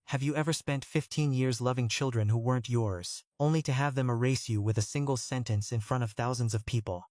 Have you ever spent 15 years loving children who weren't yours, only to have them erase you with a single sentence in front of thousands of people?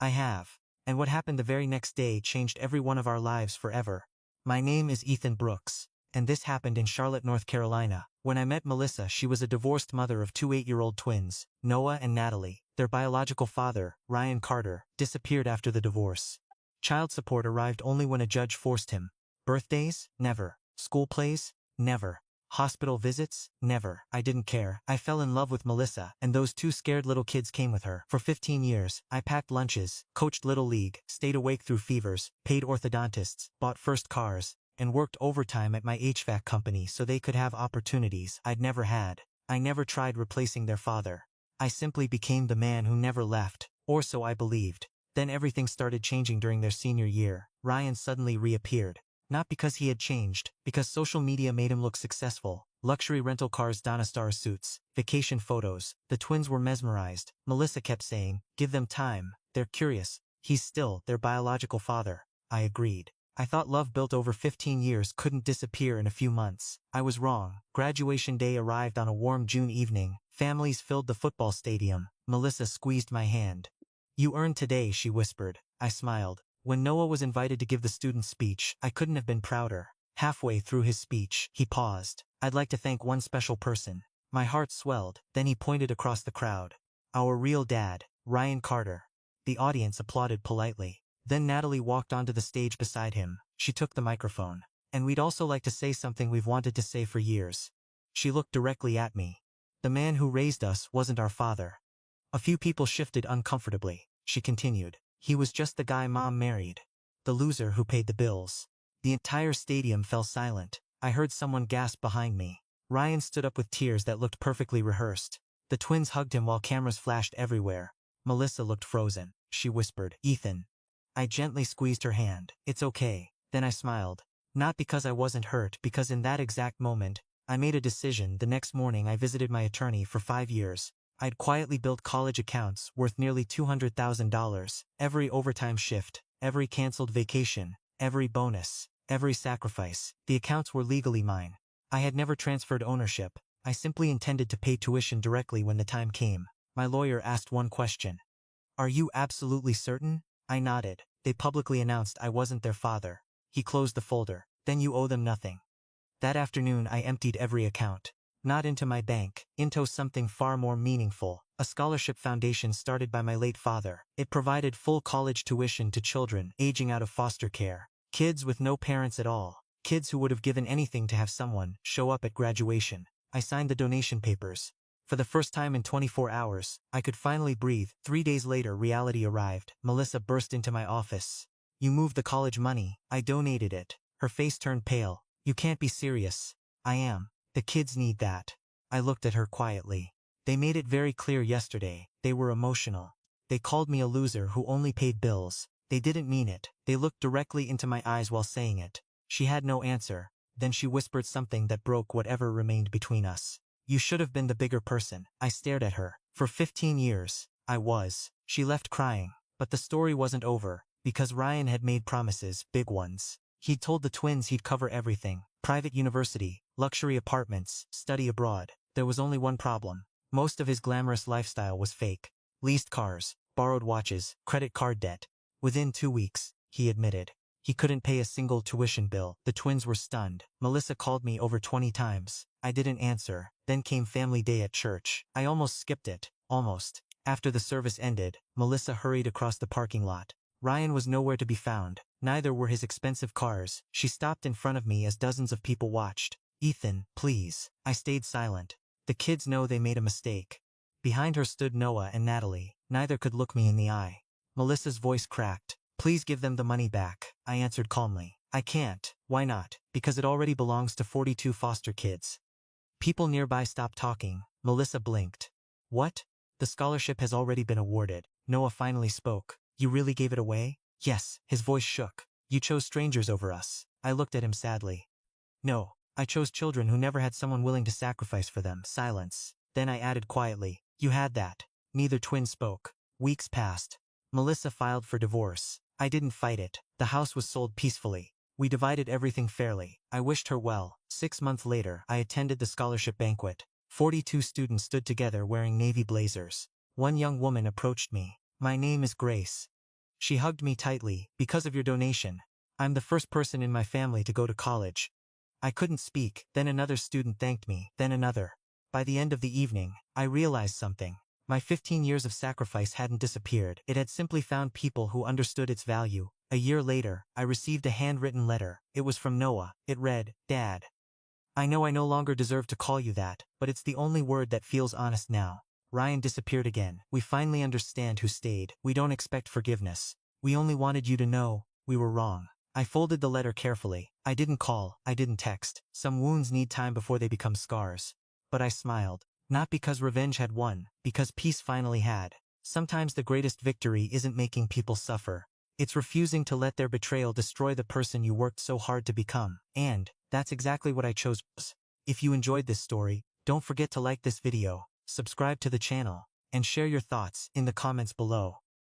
I have. And what happened the very next day changed every one of our lives forever. My name is Ethan Brooks, and this happened in Charlotte, North Carolina. When I met Melissa, she was a divorced mother of two 8-year-old twins, Noah and Natalie. Their biological father, Ryan Carter, disappeared after the divorce. Child support arrived only when a judge forced him. Birthdays? Never. School plays? Never. Hospital visits? Never. I didn't care. I fell in love with Melissa, and those two scared little kids came with her. For 15 years, I packed lunches, coached Little League, stayed awake through fevers, paid orthodontists, bought first cars, and worked overtime at my HVAC company so they could have opportunities I'd never had. I never tried replacing their father. I simply became the man who never left, or so I believed. Then everything started changing during their senior year. Ryan suddenly reappeared. Not because he had changed, because social media made him look successful. Luxury rental cars, Donna Star suits, vacation photos. The twins were mesmerized. Melissa kept saying, "Give them time, they're curious. He's still their biological father." I agreed. I thought love built over 15 years couldn't disappear in a few months. I was wrong. Graduation day arrived on a warm June evening. Families filled the football stadium. Melissa squeezed my hand. "You earned today," she whispered. I smiled. When Noah was invited to give the student speech, I couldn't have been prouder. Halfway through his speech, he paused. "I'd like to thank one special person." My heart swelled. Then he pointed across the crowd. "Our real dad, Ryan Carter." The audience applauded politely. Then Natalie walked onto the stage beside him. She took the microphone. "And we'd also like to say something we've wanted to say for years." She looked directly at me. "The man who raised us wasn't our father." A few people shifted uncomfortably. She continued. "He was just the guy Mom married. The loser who paid the bills." The entire stadium fell silent. I heard someone gasp behind me. Ryan stood up with tears that looked perfectly rehearsed. The twins hugged him while cameras flashed everywhere. Melissa looked frozen. She whispered, "Ethan." I gently squeezed her hand. "It's okay." Then I smiled. Not because I wasn't hurt, because in that exact moment, I made a decision. The next morning I visited my attorney. For 5 years. I'd quietly built college accounts worth nearly $200,000. Every overtime shift, every canceled vacation, every bonus, every sacrifice. The accounts were legally mine. I had never transferred ownership. I simply intended to pay tuition directly when the time came. My lawyer asked one question. "Are you absolutely certain?" I nodded. "They publicly announced I wasn't their father." He closed the folder. "Then you owe them nothing." That afternoon I emptied every account. Not into my bank, into something far more meaningful, a scholarship foundation started by my late father. It provided full college tuition to children aging out of foster care, kids with no parents at all, kids who would have given anything to have someone show up at graduation. I signed the donation papers. For the first time in 24 hours, I could finally breathe. 3 days later, reality arrived. Melissa burst into my office. "You moved the college money." I donated it. Her face turned pale. "You can't be serious." "I am. The kids need that." I looked at her quietly. "They made it very clear yesterday. They were emotional. They called me a loser who only paid bills. They didn't mean it." They looked directly into my eyes while saying it. She had no answer. Then she whispered something that broke whatever remained between us. "You should have been the bigger person." I stared at her. For 15 years, I was. She left crying. But the story wasn't over, because Ryan had made promises, big ones. He'd told the twins he'd cover everything. Private university, luxury apartments, study abroad. There was only one problem. Most of his glamorous lifestyle was fake. Leased cars, borrowed watches, credit card debt. Within 2 weeks, he admitted, he couldn't pay a single tuition bill. The twins were stunned. Melissa called me over 20 times. I didn't answer. Then came family day at church. I almost skipped it. Almost. After the service ended, Melissa hurried across the parking lot. Ryan was nowhere to be found. Neither were his expensive cars. She stopped in front of me as dozens of people watched. "Ethan, please." I stayed silent. "The kids know they made a mistake." Behind her stood Noah and Natalie. Neither could look me in the eye. Melissa's voice cracked. "Please give them the money back." I answered calmly. "I can't." "Why not?" "Because it already belongs to 42 foster kids." People nearby stopped talking. Melissa blinked. "What?" "The scholarship has already been awarded." Noah finally spoke. "You really gave it away?" "Yes." His voice shook. "You chose strangers over us." I looked at him sadly. "No. I chose children who never had someone willing to sacrifice for them." Silence. Then I added quietly, "You had that." Neither twin spoke. Weeks passed. Melissa filed for divorce. I didn't fight it. The house was sold peacefully. We divided everything fairly. I wished her well. 6 months later, I attended the scholarship banquet. 42 students stood together wearing navy blazers. One young woman approached me. "My name is Grace." She hugged me tightly. "Because of your donation. I'm the first person in my family to go to college." I couldn't speak. Then another student thanked me. Then another. By the end of the evening, I realized something. My 15 years of sacrifice hadn't disappeared. It had simply found people who understood its value. A year later, I received a handwritten letter. It was from Noah. It read, "Dad, I know I no longer deserve to call you that, but it's the only word that feels honest now." Ryan disappeared again. "We finally understand who stayed. We don't expect forgiveness. We only wanted you to know we were wrong." I folded the letter carefully. I didn't call. I didn't text. Some wounds need time before they become scars. But I smiled. Not because revenge had won, because peace finally had. Sometimes the greatest victory isn't making people suffer. It's refusing to let their betrayal destroy the person you worked so hard to become. And that's exactly what I chose. If you enjoyed this story, don't forget to like this video, subscribe to the channel, and share your thoughts in the comments below.